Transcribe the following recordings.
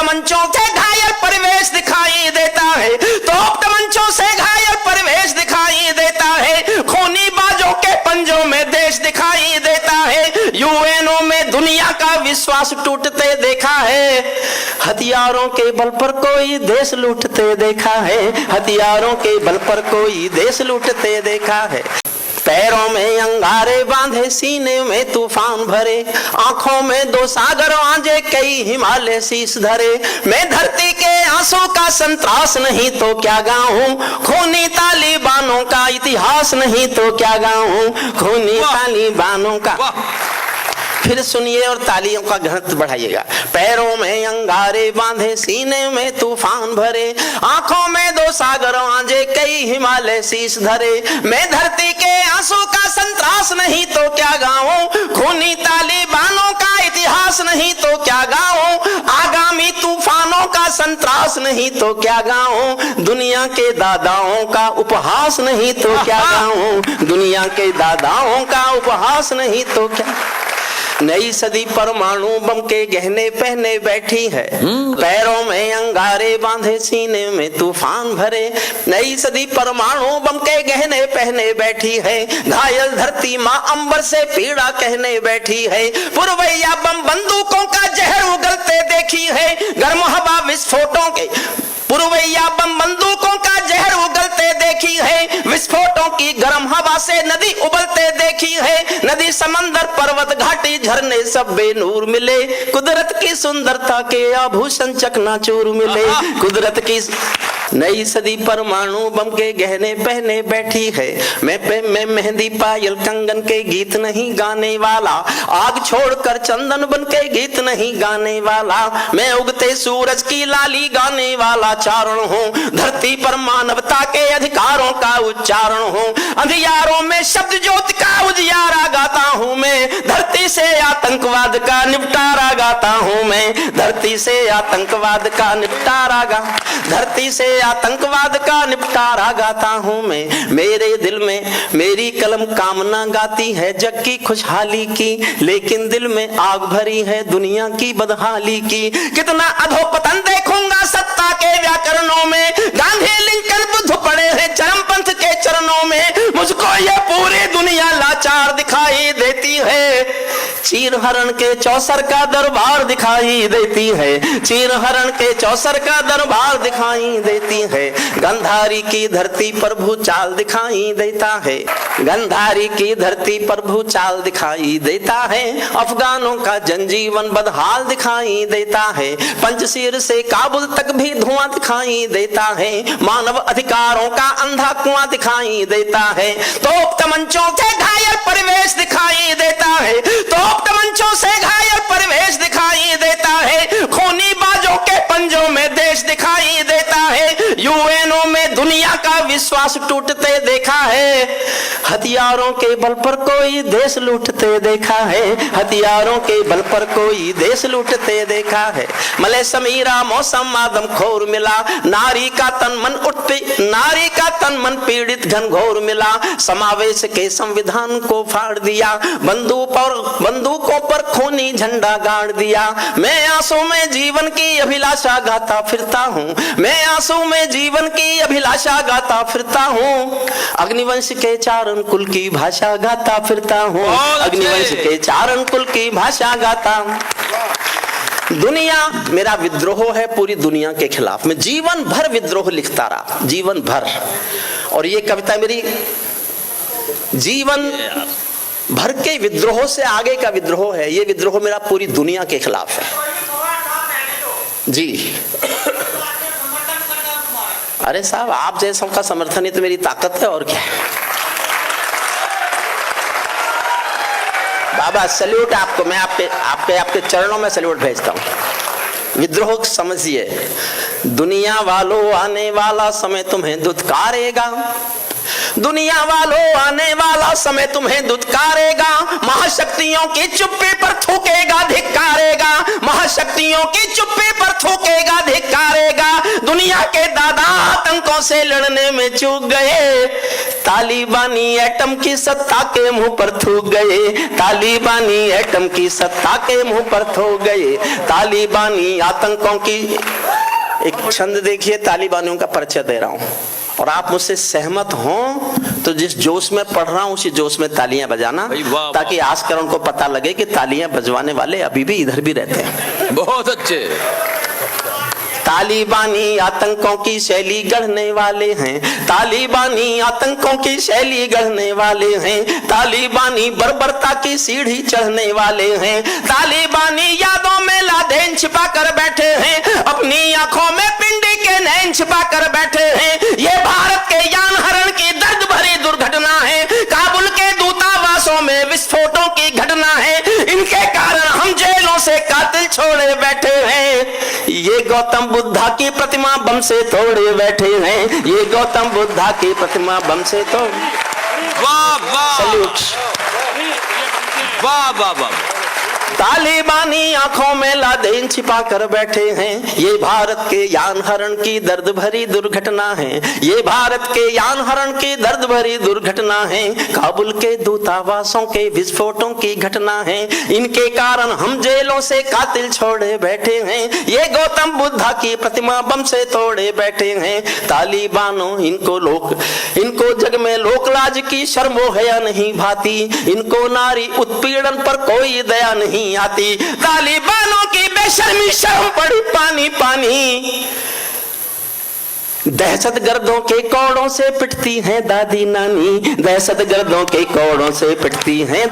तमंचों से घायल परिवेश दिखाई देता है, तोप तमंचों से घायल परिवेश दिखाई देता है, खूनी बाजों के पंजों में देश दिखाई देता है, यूएनओ में दुनिया का विश्वास टूटते देखा है, हथियारों के बल पर कोई देश लूटते देखा है, हथियारों के बल पर कोई देश लूटते देखा है। पैरों में अंगारे बांधे, सीने में तूफान भरे, आंखों में दो सागर आंजे, कई हिमालय शीश धरे, मैं धरती के आंसू का संतरास नहीं तो क्या गाऊं, खूनी तालिबानों का इतिहास नहीं तो क्या गाऊं, खूनी तालिबानों का। फिर सुनिए और तालियों का घनत्व बढ़ाइएगा। पैरों में अंगारे बांधे, सीने में तूफान भरे, आंखों में दो सागर आंजे, कई हिमालय शीश धरे, मैं धरती के आंसू का संतरास नहीं तो क्या गाऊं, खूनी तालिबानों का इतिहास नहीं तो क्या गाऊं, आगामी तूफानों का संतरास नहीं तो क्या गाऊं, दुनिया के दादाओं का उपहास नहीं तो क्या गाऊं, दुनिया के दादाओं का उपहास नहीं तो क्या। नई सदी परमाणु बम के गहने पहने बैठी है, पैरों में अंगारे बांधे, सीने में तूफान भरे, नई सदी परमाणु बम के गहने पहने बैठी है, घायल धरती माँ अंबर से पीड़ा कहने बैठी है, पुरवैया बम बंदूकों का जहर उगलते देखी है, गर्म हवा विस्फोटों के, पुरवैया बम बंदूकों का जहर उगलते देखी है, विस्फोटों की गर्म हवा से नदी उबलते देखी है, नदी समंदर पर्वत घाटी झरने सब बेनूर मिले, कुदरत की सुंदरता के आभूषण चकनाचूर मिले, कुदरत की। नई सदी परमाणु बम के गहने पहने बैठी है, मैं मेहंदी पायल कंगन के गीत नहीं गाने वाला, आग छोड़कर चंदन बन के गीत नहीं गाने वाला, मैं उगते सूरज की लाली गाने वाला चारण हूँ, धरती पर मानवता के अधिकारों का उच्चारण हूँ, अंधियारों में शब्द ज्योति का उजियारा गाता हूँ मैं, धरती से आतंकवाद का निपटारा गाता हूँ मैं, धरती से आतंकवाद का निपटारा धरती से आतंकवाद का निपटारा गाता हूँ मैं, मेरे दिल में मेरी कलम कामना गाती है जग की खुशहाली की, लेकिन दिल में आग भरी है दुनिया की बदहाली की, कितना अधोपतन देखूंगा सत्ता के व्याकरणों में, गांधी लिंकन बुद्ध पड़े हैं चरमपंथ के चरणों में, मुझको ये पूरी दुनिया लाचार दिखाई देती है, चीरहरण के चौसर का दरबार दिखाई देती है, चीरहरण के चौसर का दरबार दिखाई देती है, गंधारी की धरती पर भूचाल दिखाई देता है, गंधारी की धरती पर भूचाल दिखाई देता है, अफगानों का जनजीवन बदहाल दिखाई देता है, पंचशीर से काबुल तक भी धुआं दिखाई देता है, मानव अधिकारों का अंधा कुआं दिखाई देता है, तोप तमंचों से घायल परिवेश दिखाई देता है, तोप तमंचों से घायल परिवेश दिखाई देता है, खूनी बाजों के पंजों में देश दिखाई देता है, यूएनओ में दुनिया का विश्वास टूटते देखा है, हथियारों के बल पर कोई देश लूटते देखा है, हथियारों के बल पर कोई देश लूटते देखा है, मले समीरा मौसम आदम खोर मिला, नारी का तन मन उठते, नारी का तन मन पीड़ित घनघोर मिला, समावेश के संविधान को फाड़ दिया, बंदूकों पर खूनी झंडा गाड़ दिया, मैं आंसू में जीवन की अभिलाषा गाता फिरता हूँ, मैं आंसू में जीवन की अभिलाषा गाता फिरता हूँ, अग्निवंश के चारण कुल की भाषा गाता फिरता हूँ, अग्निवंश के चारण कुल की भाषा गाता। दुनिया मेरा विद्रोह है पूरी दुनिया के खिलाफ, मैं जीवन भर विद्रोह लिखता रहा, जीवन भर, और ये कविता मेरी जीवन भर के विद्रोह से आगे का विद्रोह है, ये विद्रोह मेरा पूरी दुनिया के खिलाफ है जी। अरे साहब, आप जैसों का समर्थन ही तो मेरी ताकत है, और क्या। बाबा सैल्यूट आपको, मैं आपके चरणों में सैल्यूट भेजता हूँ। विद्रोह समझिए, दुनिया वालों आने वाला समय तुम्हें दुत्कारेगा, दुनिया वालों आने वाला समय तुम्हें दुत्कारेगा, महाशक्तियों की चुप्पी पर थूकेगा धिक्कारेगा, महाशक्तियों की चुप्पी पर थूकेगा धिक्कारेगा, दुनिया के दादा आतंकों से लड़ने में चूक गए। तालिबानी एटम की सत्ता के मुंह पर थूक गए। तालिबानी एटम की सत्ता के मुंह पर थूक गए। तालिबानी आतंकों की, एक छंद देखिए, तालिबानियों का परिचय दे रहा हूं और आप मुझसे सहमत हों तो जिस जोश में पढ़ रहा हूं उसी जोश में तालियां बजाना, ताकि आजकल को पता लगे कि तालियां बजवाने वाले अभी भी इधर भी रहते हैं। बहुत अच्छे। तालिबानी आतंकों की शैली गढ़ने वाले हैं। तालिबानी आतंकों की शैली गढ़ने वाले हैं। तालिबानी बर्बरता की सीढ़ी चढ़ने वाले हैं। तालिबानी यादों में लादेन छिपा कर बैठे हैं। अपनी आंखों में पिंडी के नैन छिपा कर बैठे हैं। ये भारत के यान हरण की दर्द भरी दुर्घटना है। काबुल के दूतावासों में विस्फोटों की घटना है। इनके कारण हम जेलों से कातिल छोड़े बैठे हैं। ये गौतम बुद्धा की प्रतिमा बम से तोड़े बैठे हैं। ये गौतम बुद्धा की प्रतिमा बम से तोड़। वाह वाह, सल्यूट। वाह वाह वाह। तालिबानी आंखों में लादेन छिपा कर बैठे हैं। ये भारत के यान हरण की दर्द भरी दुर्घटना है। ये भारत के यान हरण की दर्द भरी दुर्घटना है। काबुल के दूतावासों के विस्फोटों की घटना है। इनके कारण हम जेलों से कातिल छोड़े बैठे हैं। ये गौतम बुद्धा की प्रतिमा बम से तोड़े बैठे हैं। तालिबानों इनको जग में लोकलाज की शर्म हया नहीं भाती। इनको नारी उत्पीड़न पर कोई दया नहीं आती। तालिबानों की बेशर्मी शर्म पड़ी पानी पानी। दहशतगर्दों के कोड़ों से पिटती हैं दादी नानी। दहशतगर्दों के कोड़ों से पिटती हैं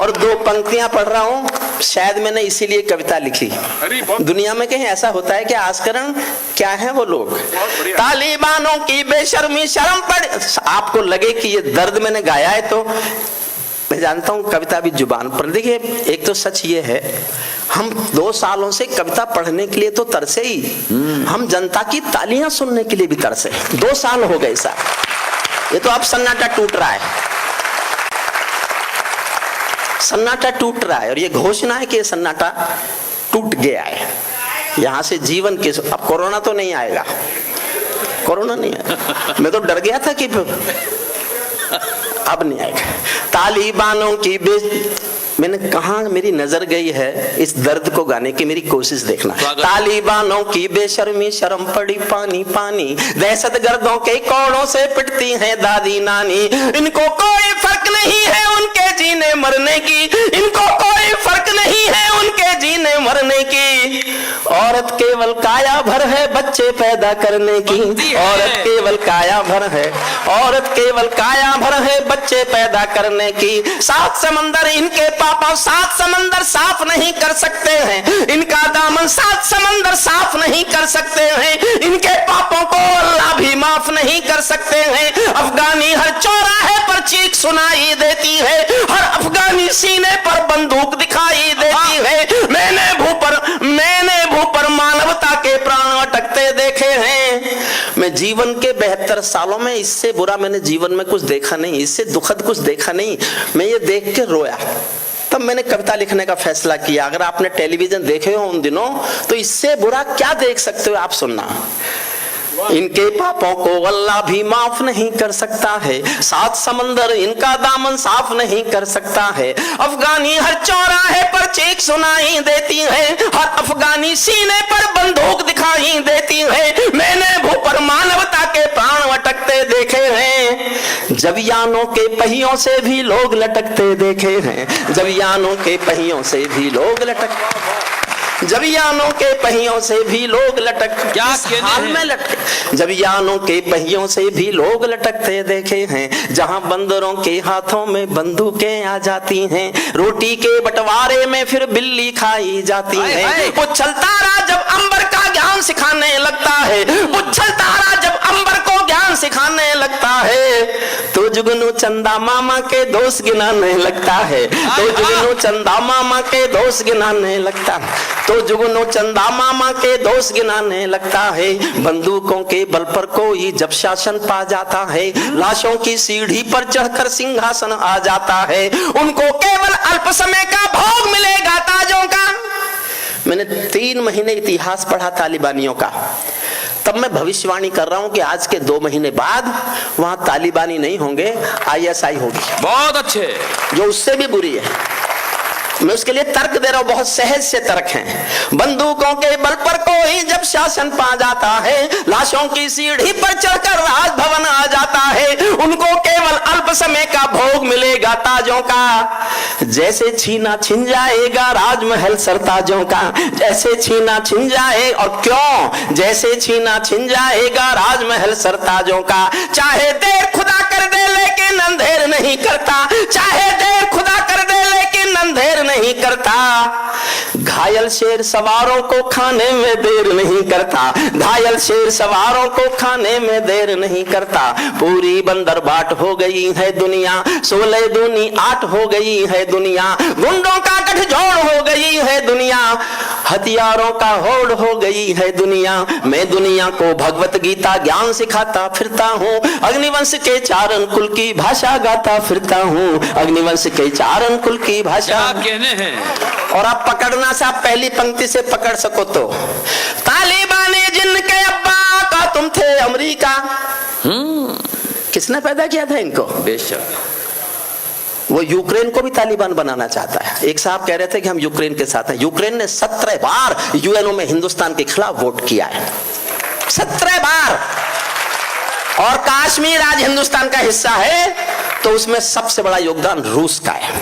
और दो पंक्तियां पढ़ रहा हूं, शायद मैंने इसीलिए कविता लिखी। दुनिया में कहीं ऐसा होता है कि आजकरण क्या है वो लोग। तालिबानों की बेशर्मी शर्म पड़ी। आपको लगे कि ये दर्द मैंने गाया है तो मैं जानता हूं कविता भी जुबान पर। देखिए, एक तो सच ये है, हम 2 सालों से कविता पढ़ने के लिए तो तरसे ही, हम जनता की तालियां सुनने के लिए भी तरसे। 2 साल हो गए सर, ये तो अब सन्नाटा टूट रहा है। सन्नाटा टूट रहा है और ये घोषणा है कि ये सन्नाटा टूट गया है। यहां से जीवन के, अब कोरोना तो नहीं आएगा, कोरोना नहीं आएगा। मैं तो डर गया था कि अब नहीं आएगा। तालिबानों की मैंने कहा मेरी नजर गई है इस दर्द को गाने की, मेरी कोशिश देखना। तालिबानों की बेशर्मी शर्म पड़ी पानी पानी। दहशतगर्दों के कोड़ों से पिटती हैं दादी नानी। इनको कोई फर्क नहीं है उनके जीने मरने की। इनको कोई फर्क नहीं है उनके जीने मरने की। औरत केवल काया भर है बच्चे पैदा करने की। औरत केवल काया भर है, औरत केवल काया भर है बच्चे पैदा करने की। 7 समंदर इनके पापा 7 समंदर साफ नहीं कर सकते हैं। इनका दामन 7 समंदर साफ नहीं कर सकते हैं। इनके पापों को अल्लाह भी माफ नहीं कर सकते हैं। अफगानी हर चौराहे पर चीख सुनाई देती है। हर अफगानी सीने पर बंदूक दिखाई देती है। मैंने भू पर मानवता के प्राण अटकते देखे हैं। मैं जीवन के 72 सालों में इससे बुरा मैंने जीवन में कुछ देखा नहीं, इससे दुखद कुछ देखा नहीं। मैं ये देख के रोया, तब मैंने कविता लिखने का फैसला किया। अगर आपने टेलीविजन देखे हो उन दिनों तो इससे बुरा क्या देख सकते हो आप, सुनना। इनके पापों को अल्लाह भी माफ नहीं कर सकता है। 7 समंदर इनका दामन साफ नहीं कर सकता है। अफगानी हर चौराहे पर चीख सुनाई देती है। हर अफगानी सीने पर बंदूक दिखाई देती है। मैंने भू पर मानवता के प्राण अटकते देखे हैं। जब यानों के पहियों से भी लोग लटकते देखे हैं। जब यानों के पहियों से भी लोग जब यानों के पहियों से भी लोग क्या हाल में लटके। जब यानों के पहियों से भी लोग लटकते देखे हैं। जहां बंदरों के हाथों में बंदूकें आ जाती हैं। रोटी के बंटवारे में फिर बिल्ली खाई जाती है। उछल तारा जब अंबर का ज्ञान सिखाने लगता है। उछल तारा जब अंबर को ज्ञान सिखाने लगता है तो जुगनू चंदा मामा के दोस्त गिनाने लगता है। तो जुगनू चंदा मामा के दोस्त गिनाने लगता है। तो जुगनू चंदा मामा के दोस्त गिनाने लगता है। बंदूकों के बल पर कोई जब शासन पा जाता है। लाशों की सीढ़ी पर चढ़कर सिंहासन आ जाता है। उनको केवल अल्प समय का भोग मिलेगा ताजों का। मैंने 3 महीने इतिहास पढ़ा तालिबानियों का। तब मैं भविष्यवाणी कर रहा हूं कि आज के 2 महीने बाद वहां तालिबानी नहीं होंगे, ISI होगी, बहुत अच्छे। जो उससे भी बुरी है। मैं उसके लिए तर्क दे रहा हूं, बहुत सहज से तर्क हैं। बंदूकों के बल पर कोई जब शासन पा जाता है, लाशों की सीढ़ी पर चढ़कर राजभवन आ जाता है, उनको केवल अल्प समय का भोग मिलेगा ताजों का, जैसे छीना छिन जाएगा राजमहल सरताजों का, जैसे छीना छिन जाए। और क्यों जैसे छीना छिन जाएगा राजमहल सरताजों का? चाहे देर खुदा कर दे लेकिन अंधेर नहीं करता, चाहे देर खुदा कर दे लेकिन अंधेर नहीं करता। घायल शेर सवारों को खाने में देर नहीं करता, घायल शेर सवारों को खाने में देर नहीं करता। पूरी बंदर बाट हो गई है दुनिया, 16 दूनी 8 हो गई है दुनिया, गुंडों का गठजोड़ हो गई है दुनिया, हथियारों का होड़ हो गई है दुनिया। मैं दुनिया को भगवत गीता ज्ञान सिखाता फिरता हूँ, अग्निवंश के चारण कुल की भाषा गाता फिरता हूँ, अग्निवंश के चारण कुल की भाषा। क्या कहने हैं? और आप पकड़ना से, आप पहली पंक्ति से पकड़ सको तो, तालिबानी जिनके अब्बा का तुम थे अमेरिका। किसने पैदा किया था इनको? बेशक। वो यूक्रेन को भी तालिबान बनाना चाहता है। एक साहब कह रहे थे कि हम यूक्रेन के साथ हैं। यूक्रेन ने 17 बार यूएनओ में हिंदुस्तान के खिलाफ वोट किया है, 17 बार। और कश्मीर आज हिंदुस्तान का हिस्सा है, तो उसमें सबसे बड़ा योगदान रूस का है।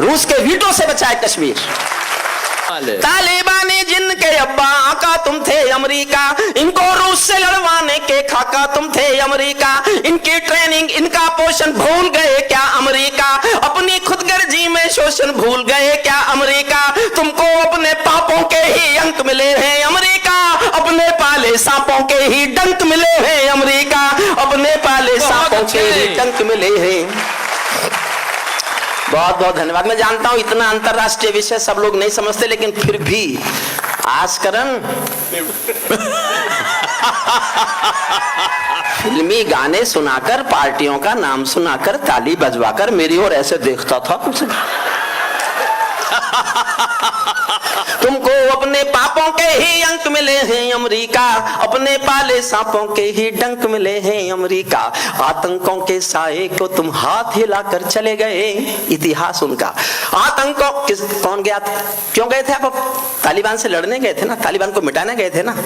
रूस के वीटो से बचा है कश्मीर। तालिबानी जिनके अब्बा आका तुम थे अमेरिका, इनको रूस से लड़वाने के खाका तुम थे अमेरिका, इनकी ट्रेनिंग इनका पोषण भूल गए क्या अमेरिका, अपनी खुदगर्जी में शोषण भूल गए क्या अमेरिका, तुमको अपने पापों के ही अंक मिले हैं अमेरिका, अपने पाले सांपों के ही डंक मिले हैं अमेरिका, अपने पाले सांपों के ही डंक मिले हैं। बहुत बहुत धन्यवाद। मैं जानता हूं इतना अंतरराष्ट्रीय विषय सब लोग नहीं समझते, लेकिन फिर भी आजकरण फिल्मी गाने सुनाकर, पार्टियों का नाम सुनाकर, ताली बजवाकर मेरी ओर ऐसे देखता था। तुमको अपने पापों के ही अंक मिले हैं अमेरिका, अपने पाले सांपों के ही डंक मिले हैं अमेरिका, आतंकों के साए को तुम हाथ हिलाकर चले गए। इतिहास उनका आतंकों कौन गया था? क्यों गए थे आप? तालिबान से लड़ने गए थे ना, तालिबान को मिटाने गए थे ना।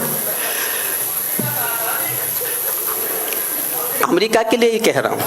अमेरिका के लिए ही कह रहा हूं।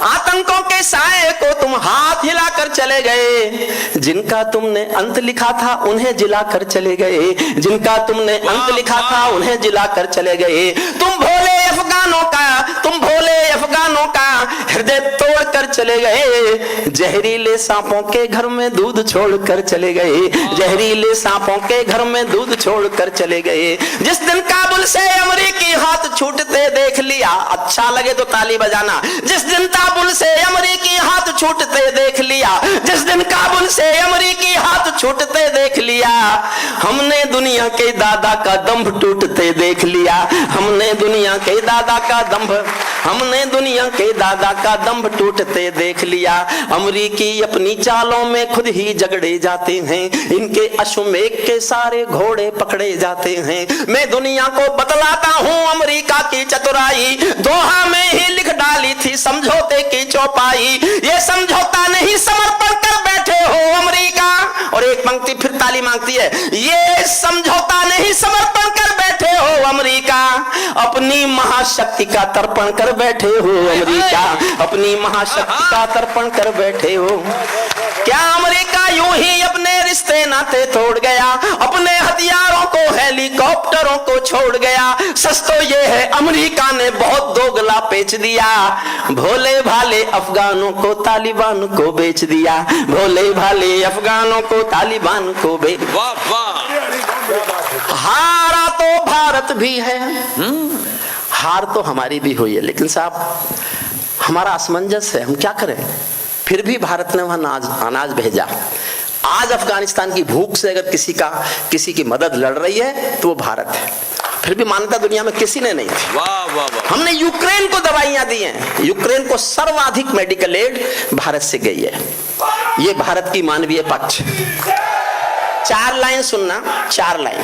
आतंकों के साए को तुम हाथ हिलाकर चले गए, जिनका तुमने अंत लिखा था उन्हें जिलाकर चले गए, जिनका तुमने अंत लिखा था उन्हें जिलाकर चले गए। तुम भोले अफगानों का, तुम भोले अफगानों का हृदय तोड़कर चले गए, जहरीले सांपों के घर में दूध छोड़कर चले गए, जहरीले सांपों के घर में दूध छोड़कर चले गए। जिस दिन काबुल से अमेरिकी हाथ छूटते देख लिया, अच्छा लगे तो ताली बजाना। जिस दिन काबुल से अमेरिकी हाथ छूटते देख लिया, जिस दिन काबुल से अमेरिकी हाथ छूटते देख लिया, हमने दुनिया के दादा का दंभ टूटते देख लिया, हमने दुनिया के दादा का दंभ, हमने दुनिया के दादा का दंभ टूटते देख लिया। अमेरिकी अपनी चालों में खुद ही झगड़े जाते हैं, इनके अश्वमेघ के सारे घोड़े पकड़े जाते हैं। मैं दुनिया को बतलाता हूँ अमेरिका की चतुराई, दोहा में ही लिख डाली थी समझौते की चौपाई। ये समझौता नहीं समर्पण कर बैठे हो अमेरिका। और एक पंक्ति फिर ताली मांगती है, ये समझौता नहीं समर्पण कर बैठे हो अमेरिका, अपनी महाशक्ति का तर्पण कर बैठे हो अमेरिका, अपनी महाशक्ति का तर्पण कर बैठे हो। क्या अमेरिका यूं ही अपने रिश्ते नाते तोड़ गया, अपने हथियारों को हेलीकॉप्टरों को छोड़ गया? सच तो ये है अमेरिका ने बहुत दोगला बेच दिया, भोले भाले अफगानों को तालिबान को बेच दिया, भोले भाले अफगानों को तालिबान को बेच। वाह वाह। हारा तो भारत भी है, हार तो हमारी भी हुई है, लेकिन साहब हमारा असमंजस है, हम क्या करें? फिर भी भारत ने वहां अनाज भेजा। आज अफगानिस्तान की भूख से अगर किसी की मदद लड़ रही है तो वो भारत है। फिर भी मान्यता दुनिया में किसी ने नहीं थी। वाह वाह वाह। हमने यूक्रेन को दवाइयां दी हैं, यूक्रेन को सर्वाधिक मेडिकल एड भारत से गई है। ये भारत की मानवीय पक्ष। 4 लाइन सुनना, 4 लाइन।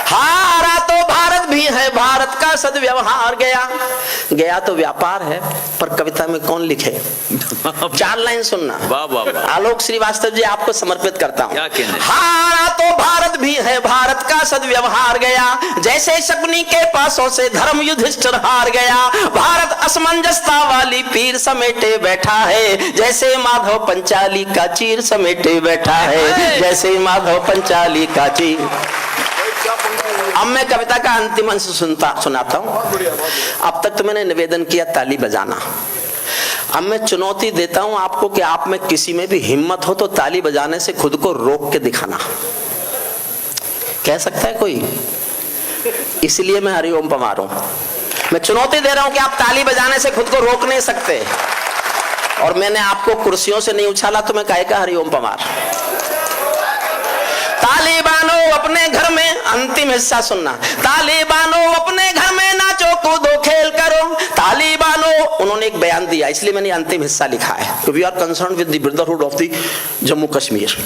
हारा तो भारत भी है भारत का सदव्यवहार गया। गया तो व्यापार है, पर कविता में कौन लिखे? 4 लाइन सुनना। वाह वाह वाह। आलोक श्रीवास्तव जी आपको समर्पित करता हूँ। क्या कहने? हारा तो भारत भी है, भारत का सदव्यवहार गया। जैसे शकुनी के पासों से धर्म युधिष्ठिर हार गया। भारत असमंजसता वाली पीर समेटे बैठा है, जैसे माधव पंचाली का चीर समेटे बैठा है, जैसे माधव पंचाली का चीर। अब मैं कविता का अंतिम अंश सुनाता हूं। अब तक तो मैंने निवेदन किया ताली बजाना, अब मैं चुनौती देता हूं आपको कि आप में किसी में भी हिम्मत हो तो ताली बजाने से खुद को रोक के दिखाना। कह सकता है कोई? इसलिए मैं हरिओम पमार हूं। मैं चुनौती दे रहा हूं कि आप ताली बजाने से खुद को रोक नहीं सकते। और मैंने आपको कुर्सियों से नहीं उछाला तो मैं काहे का हरिओम पमार। तालिबानो अपने घर में, अंतिम हिस्सा सुनना। तालिबानो अपने घर में नाचो कूदो खेल करो। तालिबानो, उन्होंने एक बयान दिया, इसलिए मैंने अंतिम हिस्सा लिखा है। We are concern with the brotherhood of the Jammu Kashmir,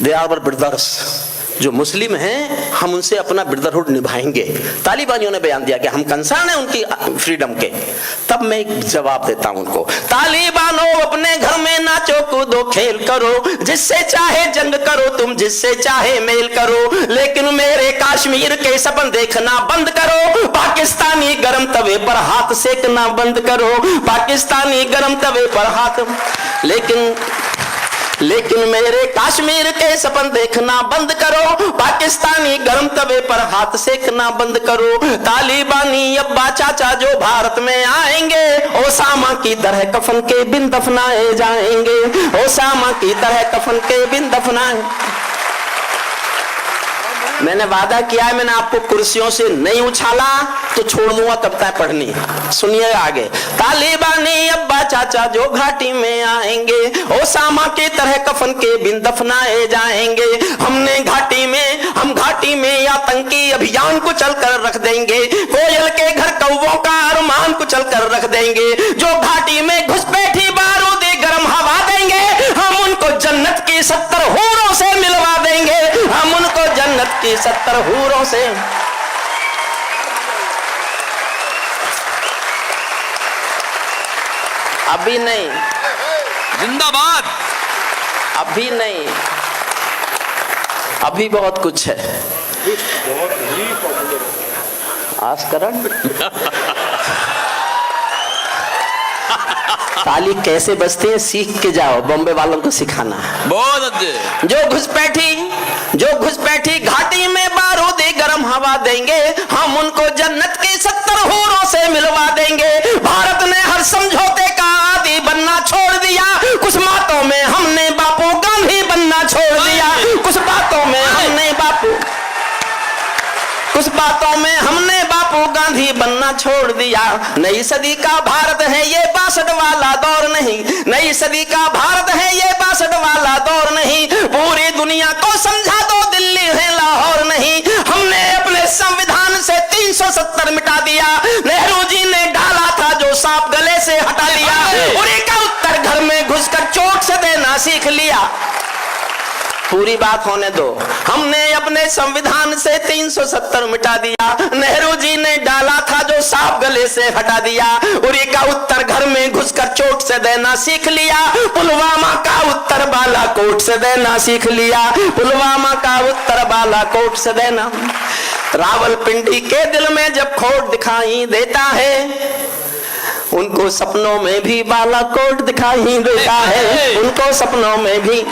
they are our brothers. जो मुस्लिम हैं हम उनसे अपना ब्रदरहुड निभाएंगे। तालिबानियों ने बयान दिया कि हम कंसर्न है उनकी फ्रीडम के। तब मैं एक जवाब देता हूं उनको। तालिबानो अपने घर में नाचो कूदो खेल करो, जिससे चाहे जंग करो तुम, जिससे चाहे मेल करो, लेकिन मेरे कश्मीर के सपन देखना बंद करो। पाकिस्तानी गरम तवे पर हाथ सेकना बंद करो, पाकिस्तानी गरम तवे पर हाथ। लेकिन मेरे कश्मीर के सपन देखना बंद करो, पाकिस्तानी गरम तवे पर हाथ सेकना बंद करो। तालिबानी अब्बा चाचा जो भारत में आएंगे, ओसामा की तरह कफन के बिन दफनाए जाएंगे, ओसामा की तरह कफन के बिन दफनाए। मैंने वादा किया है, मैंने आपको कुर्सियों से नहीं उछाला तो छोड़ दूंगा कविताएं पढ़नी। सुनिए आगे। तालिबानी अब्बा चाचा जो घाटी में आएंगे, ओसामा की तरह कफन के बिन दफनाए जाएंगे। हम घाटी में आतंकी अभियान को चल कर रख देंगे, कोयल के घर कौवों का अरमान को चल कर रख देंगे। जो घाटी में घुसपैठी बारूदी गर्म हवा देंगे, हम उनको जन्नत की 70 हूरों से मिलवा देंगे, हम उनको जन्नत की 70 हूरों से। अभी नहीं, जिंदाबाद। अभी नहीं, अभी बहुत कुछ है। आस्करण ताली कैसे बजती है सीख के जाओ, बॉम्बे वालों को सिखाना। बहुत अच्छे। जो घुसपैठी घाटी में बारूदी गर्म हवा देंगे, हम उनको जन्नत की 70 हूरों से मिलवा देंगे। भारत ने हर समझौते का आदी बनना छोड़ दिया, कुछ बातों में हमने बापू गांधी बनना छोड़ दिया, कुछ बातों में हमने बापू गांधी बनना छोड़ दिया। नई सदी का भारत है ये 62 वाला दौर नहीं, नई सदी का भारत है ये 62 वाला दौर नहीं। पूरी दुनिया को समझा दो दिल्ली है लाहौर नहीं। हमने अपने संविधान से 370 मिटा दिया, नेहरू जी ने डाला था जो सांप गले से हटा लिया। उरी का उत्तर घर में घुसकर चोट से देना सीख लिया। पूरी बात होने दो। हमने अपने संविधान से 370 मिटा दिया, नेहरू जी ने डाला था जो सांप गले से हटा दिया। उरी का उत्तर घर में घुसकर चोट से देना सीख लिया, पुलवामा का उत्तर बालाकोट से देना सीख लिया, पुलवामा का उत्तर बालाकोट से देना। रावलपिंडी के दिल में जब खोट दिखाई देता है, उनको सपनों में भी बालाकोट दिखाई देता है, उनको सपनों में भी।